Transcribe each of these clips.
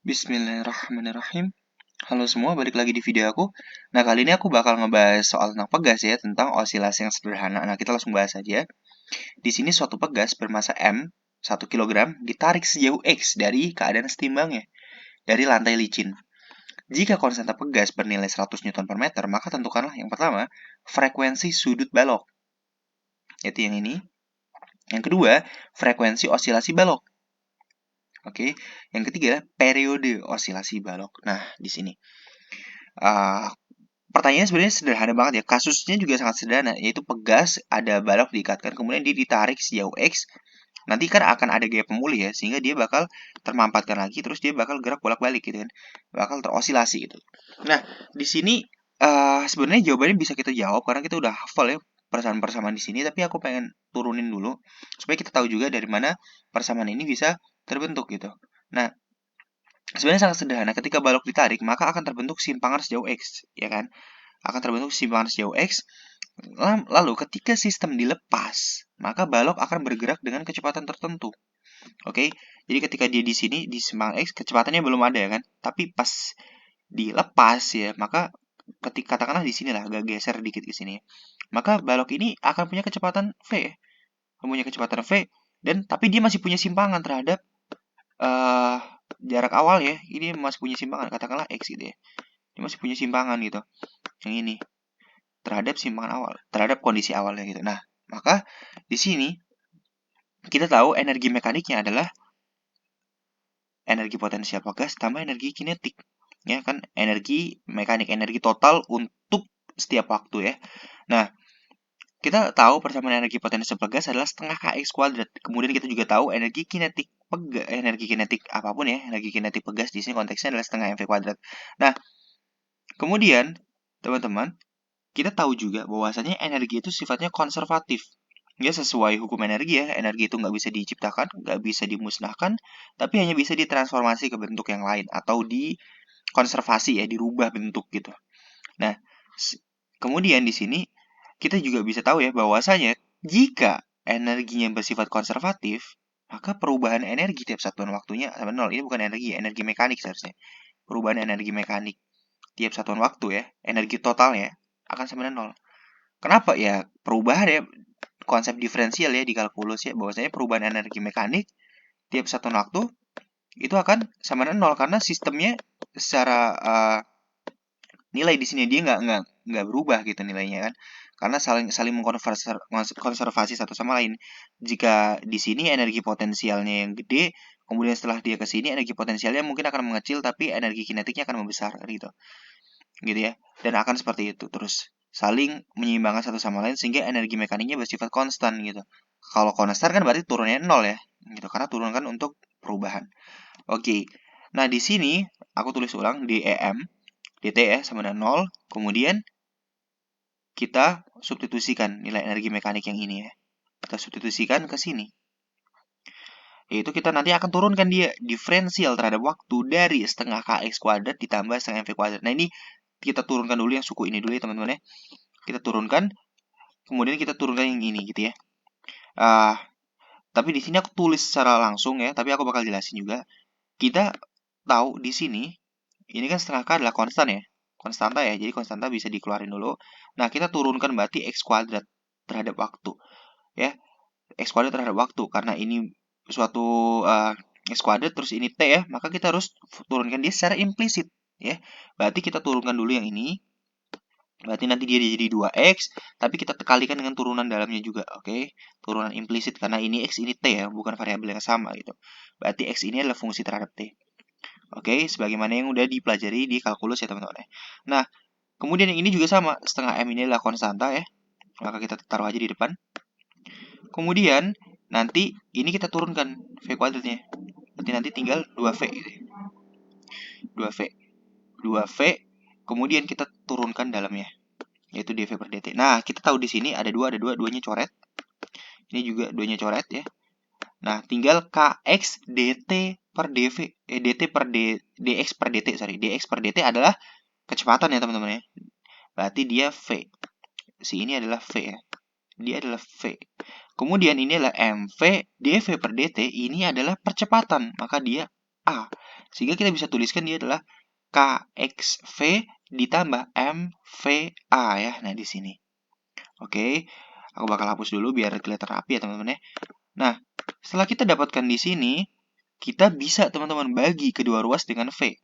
Bismillahirrahmanirrahim. Halo semua, balik lagi di video aku. Nah, kali ini aku bakal ngebahas soal tentang pegas ya, tentang osilasi yang sederhana. Nah, kita langsung bahas aja. Di sini suatu pegas bermasa M, 1 kg, ditarik sejauh X dari keadaan setimbangnya, dari lantai licin. Jika konstanta pegas bernilai 100 Newton per meter, maka tentukanlah yang pertama, frekuensi sudut balok. Yaitu yang ini. Yang kedua, frekuensi osilasi balok. Oke, yang ketiga, periode osilasi balok. Nah, di sini. Pertanyaannya sebenarnya sederhana banget ya. Kasusnya juga sangat sederhana, yaitu pegas ada balok diikatkan, kemudian dia ditarik sejauh X. Nanti kan akan ada gaya pemulih ya, sehingga dia bakal termampatkan lagi, terus dia bakal gerak bolak-balik gitu kan, bakal terosilasi gitu. Nah, di sini sebenarnya jawabannya bisa kita jawab karena kita udah hafal ya persamaan-persamaan di sini, tapi aku pengen turunin dulu supaya kita tahu juga dari mana persamaan ini bisa terbentuk gitu. Nah, sebenarnya sangat sederhana. Ketika balok ditarik, maka akan terbentuk simpangan sejauh X, ya kan? Akan terbentuk simpangan sejauh X. Lalu ketika sistem dilepas, maka balok akan bergerak dengan kecepatan tertentu. Oke, jadi ketika dia di sini di simpangan X, kecepatannya belum ada ya kan? Tapi pas dilepas ya, maka ketika katakanlah di sini lah, agak geser dikit ke sini, maka balok ini akan punya kecepatan v, punya kecepatan v, dan tapi dia masih punya simpangan terhadap jarak awal ya. Ini masih punya simpangan, katakanlah X gitu ya. Dia masih punya simpangan gitu. Yang ini terhadap simpangan awal, terhadap kondisi awalnya gitu. Nah, maka di sini kita tahu energi mekaniknya adalah energi potensial pegas tambah energi kinetik. Ya kan, energi mekanik, energi total untuk setiap waktu ya. Nah, kita tahu persamaan energi potensial pegas adalah setengah kx kuadrat. Kemudian kita juga tahu energi kinetik pegas, energi kinetik apapun ya, energi kinetik pegas di sini konteksnya adalah setengah mv kuadrat. Nah, kemudian teman-teman, kita tahu juga bahwasanya energi itu sifatnya konservatif. Ya, sesuai hukum energi ya, energi itu nggak bisa diciptakan, nggak bisa dimusnahkan, tapi hanya bisa ditransformasi ke bentuk yang lain atau dikonservasi ya, dirubah bentuk gitu. Nah, kemudian di sini kita juga bisa tahu ya bahwasanya jika energinya bersifat konservatif, maka perubahan energi tiap satuan waktunya sama nol. Ini bukan energi, energi mekanik seharusnya. Perubahan energi mekanik tiap satuan waktu ya, energi totalnya akan sama dengan nol. Kenapa ya? Perubahan ya, konsep diferensial ya di kalkulus ya, bahwasanya perubahan energi mekanik tiap satuan waktu itu akan sama dengan nol karena sistemnya secara nilai di sini dia nggak berubah gitu nilainya kan, karena saling mengkonservasi satu sama lain. Jika di sini energi potensialnya yang gede, kemudian setelah dia ke sini energi potensialnya mungkin akan mengecil, tapi energi kinetiknya akan membesar gitu ya, dan akan seperti itu terus saling menyeimbangkan satu sama lain sehingga energi mekaniknya bersifat konstan gitu. Kalau konstan kan berarti turunnya nol ya gitu, karena turunkan untuk perubahan. Oke, nah di sini aku tulis ulang DEM dt ya sama dengan 0, kemudian kita substitusikan nilai energi mekanik yang ini ya, kita substitusikan ke sini, yaitu kita nanti akan turunkan dia diferensial terhadap waktu dari setengah kx kuadrat ditambah setengah mv kuadrat. Nah, ini kita turunkan dulu yang suku ini dulu ya teman-teman ya. Kita turunkan, kemudian kita turunkan yang ini gitu ya. Tapi di sini aku tulis secara langsung ya, tapi aku bakal jelasin juga. Kita tahu di sini ini kan setengah k adalah konstan ya, konstanta ya, jadi konstanta bisa dikeluarin dulu. Nah, kita turunkan berarti x kuadrat terhadap waktu ya, x kuadrat terhadap waktu, karena ini suatu x kuadrat terus ini t ya, maka kita harus turunkan dia secara implisit ya. Berarti kita turunkan dulu yang ini, berarti nanti dia jadi 2x, tapi kita kalikan dengan turunan dalamnya juga, oke? Turunan implisit, karena ini x, ini t ya, bukan variabel yang sama gitu. Berarti x ini adalah fungsi terhadap t. Oke, sebagaimana yang udah dipelajari di kalkulus ya teman-teman. Nah, kemudian yang ini juga sama, setengah m ini adalah konstanta ya, maka kita taruh aja di depan. Kemudian nanti ini kita turunkan v kuadratnya, berarti nanti tinggal 2v gitu ya. 2v, kemudian kita turunkan dalamnya, yaitu dv per dt. Nah, kita tahu di sini ada duanya coret. Ini juga duanya coret ya. Nah, tinggal kx dt per dv, dt per dx per dt, dx per dt adalah kecepatan ya teman-teman ya. Berarti dia v. Si ini adalah v ya. Dia adalah v. Kemudian ini adalah mv dv per dt, ini adalah percepatan, maka dia a. Sehingga kita bisa tuliskan dia adalah KXV ditambah MVA ya. Nah, di sini. Oke, aku bakal hapus dulu biar kelihatan rapi ya teman-teman ya. Nah, setelah kita dapatkan di sini, kita bisa teman-teman bagi kedua ruas dengan V.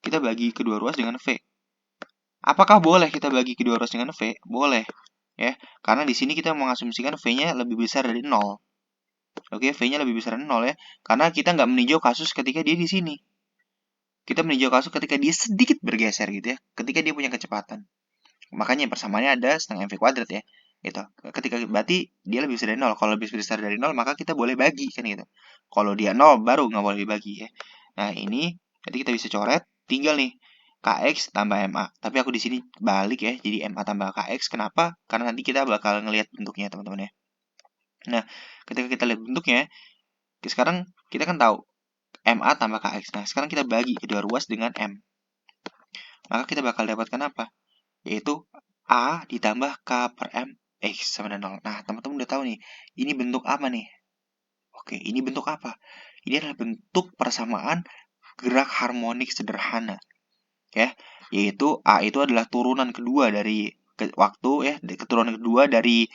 Kita bagi kedua ruas dengan V. Apakah boleh kita bagi kedua ruas dengan V? Boleh. Ya, karena di sini kita mengasumsikan V-nya lebih besar dari 0. Oke, V-nya lebih besar dari 0 ya. Karena kita nggak meninjau kasus ketika dia di sini. Kita meninjau kasus ketika dia sedikit bergeser gitu ya. Ketika dia punya kecepatan. Makanya persamaannya ada setengah mv kuadrat ya. Gitu. Ketika berarti dia lebih besar dari 0. Kalau lebih besar dari 0 maka kita boleh bagi kan gitu. Kalau dia 0 baru nggak boleh dibagi ya. Nah, ini nanti kita bisa coret, tinggal nih KX tambah MA. Tapi aku di sini balik ya, jadi MA tambah KX. Kenapa? Karena nanti kita bakal ngelihat bentuknya teman-teman ya. Nah, ketika kita lihat bentuknya, sekarang kita kan tahu MA tambah KX. Nah, sekarang kita bagi kedua ruas dengan M. Maka kita bakal dapatkan apa? Yaitu A ditambah K per M X sama dengan 0. Nah, teman-teman udah tahu nih, ini bentuk apa nih? Oke, ini bentuk apa? Ini adalah bentuk persamaan gerak harmonik sederhana. Ya, yaitu A itu adalah turunan kedua dari waktu ya, keturunan kedua dari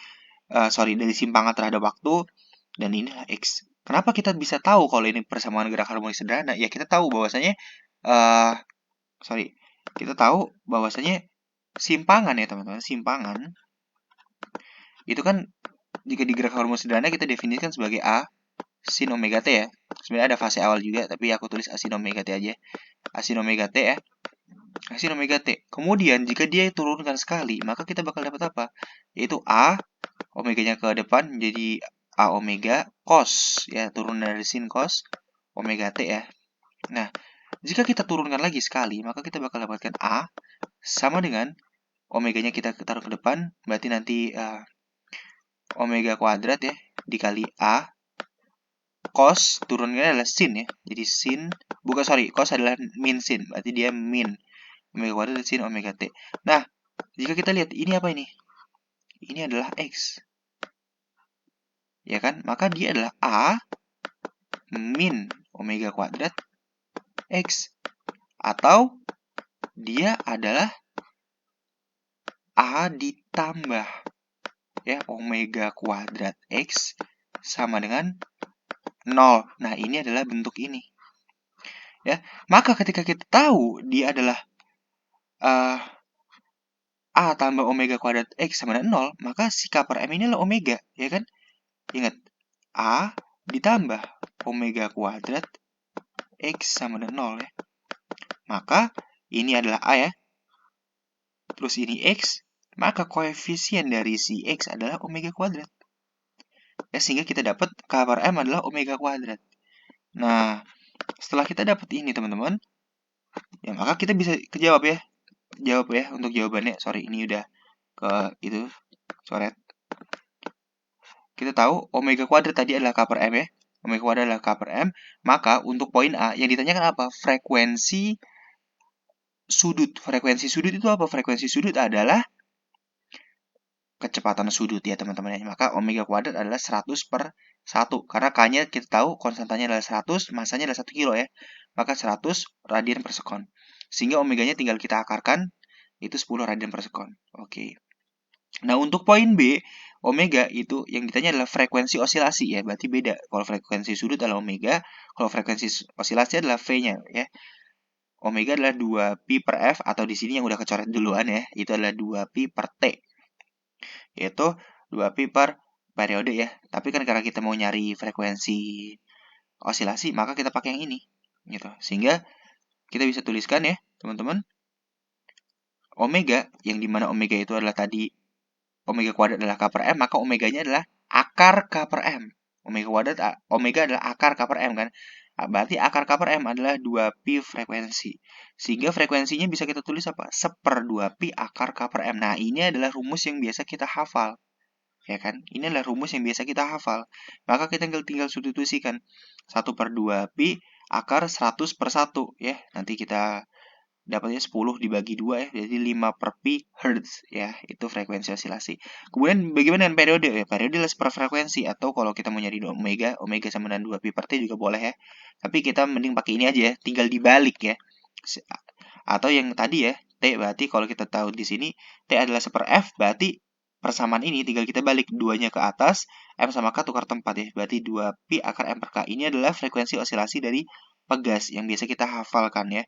dari simpangan terhadap waktu, dan inilah X. Kenapa kita bisa tahu kalau ini persamaan gerak harmonik sederhana? Ya, kita tahu bahwasanya kita tahu bahwasanya simpangan ya teman-teman, simpangan itu kan jika di gerak harmonik sederhana kita definisikan sebagai A sin omega T ya. Sebenarnya ada fase awal juga, tapi aku tulis A sin omega T aja. A sin omega T ya. A sin omega T. Kemudian jika dia turunkan sekali, maka kita bakal dapat apa? Yaitu A, omeganya ke depan menjadi A omega cos ya, turun dari sin cos omega T ya. Nah, jika kita turunkan lagi sekali, maka kita bakal dapatkan A sama dengan omeganya kita taruh ke depan, berarti nanti omega kuadrat ya dikali A cos turunnya adalah sin ya. Jadi sin, cos adalah min sin, berarti dia min omega kuadrat sin omega T. Nah, jika kita lihat ini apa ini? Ini adalah X. Ya kan? Maka dia adalah A min omega kuadrat X. Atau dia adalah A ditambah ya omega kuadrat X sama dengan 0. Nah, ini adalah bentuk ini. Ya, maka ketika kita tahu dia adalah A tambah omega kuadrat X sama dengan 0, maka si K per M ini adalah omega, ya kan? Ingat, A ditambah omega kuadrat X sama dengan 0 ya. Maka ini adalah A ya. Terus ini X, maka koefisien dari si X adalah omega kuadrat. Ya, sehingga kita dapat K per M adalah omega kuadrat. Nah, setelah kita dapat ini teman-teman, ya maka kita bisa kejawab ya. Jawab ya untuk jawabannya. Sorry, ini udah ke itu coret. Kita tahu omega kuadrat tadi adalah K per M ya. Omega kuadrat adalah K per M. Maka untuk poin A yang ditanyakan apa? Frekuensi sudut. Frekuensi sudut itu apa? Frekuensi sudut adalah kecepatan sudut ya teman-teman. Maka omega kuadrat adalah 100 per 1. Karena K-nya kita tahu konstantanya adalah 100, masanya adalah 1 kilo ya. Maka 100 radian per sekon. Sehingga omeganya tinggal kita akarkan, itu 10 radian per sekon. Oke. Nah, untuk poin B, omega itu yang ditanya adalah frekuensi osilasi ya. Berarti beda. Kalau frekuensi sudut adalah omega, kalau frekuensi osilasi adalah V-nya ya. Omega adalah 2pi per F, atau di sini yang udah kecoret duluan ya, itu adalah 2pi per T. Yaitu 2pi per periode ya. Tapi kan karena kita mau nyari frekuensi osilasi, maka kita pakai yang ini gitu. Sehingga kita bisa tuliskan ya, teman-teman. Omega, yang dimana omega itu adalah tadi omega kuadrat adalah K per M, maka omeganya adalah akar K per M. Omega adalah akar K per M kan. Berarti akar K per M adalah 2pi frekuensi. Sehingga frekuensinya bisa kita tulis apa? 1/2pi akar K per M. Nah, ini adalah rumus yang biasa kita hafal. Ya kan? Ini adalah rumus yang biasa kita hafal. Maka kita tinggal substitusikan. 1/2pi akar 100/1 ya. Nanti kita dapatnya 10 dibagi 2 ya, jadi 5 per pi hertz ya, itu frekuensi osilasi. Kemudian bagaimana dengan periode? Ya, periode adalah frekuensi, atau kalau kita mau nyari omega, omega sama dengan 2 pi per t juga boleh ya. Tapi kita mending pakai ini aja ya, tinggal dibalik ya. Atau yang tadi ya, T berarti kalau kita tahu di sini T adalah 1 per F, berarti persamaan ini tinggal kita balik 2-nya ke atas, M sama K tukar tempat ya. Berarti 2 pi akar M per K. Ini adalah frekuensi osilasi dari pegas yang biasa kita hafalkan ya.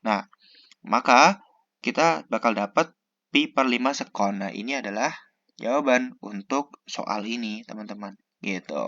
Nah, maka kita bakal dapat pi per 5 sekon. Nah, ini adalah jawaban untuk soal ini, teman-teman. Gitu.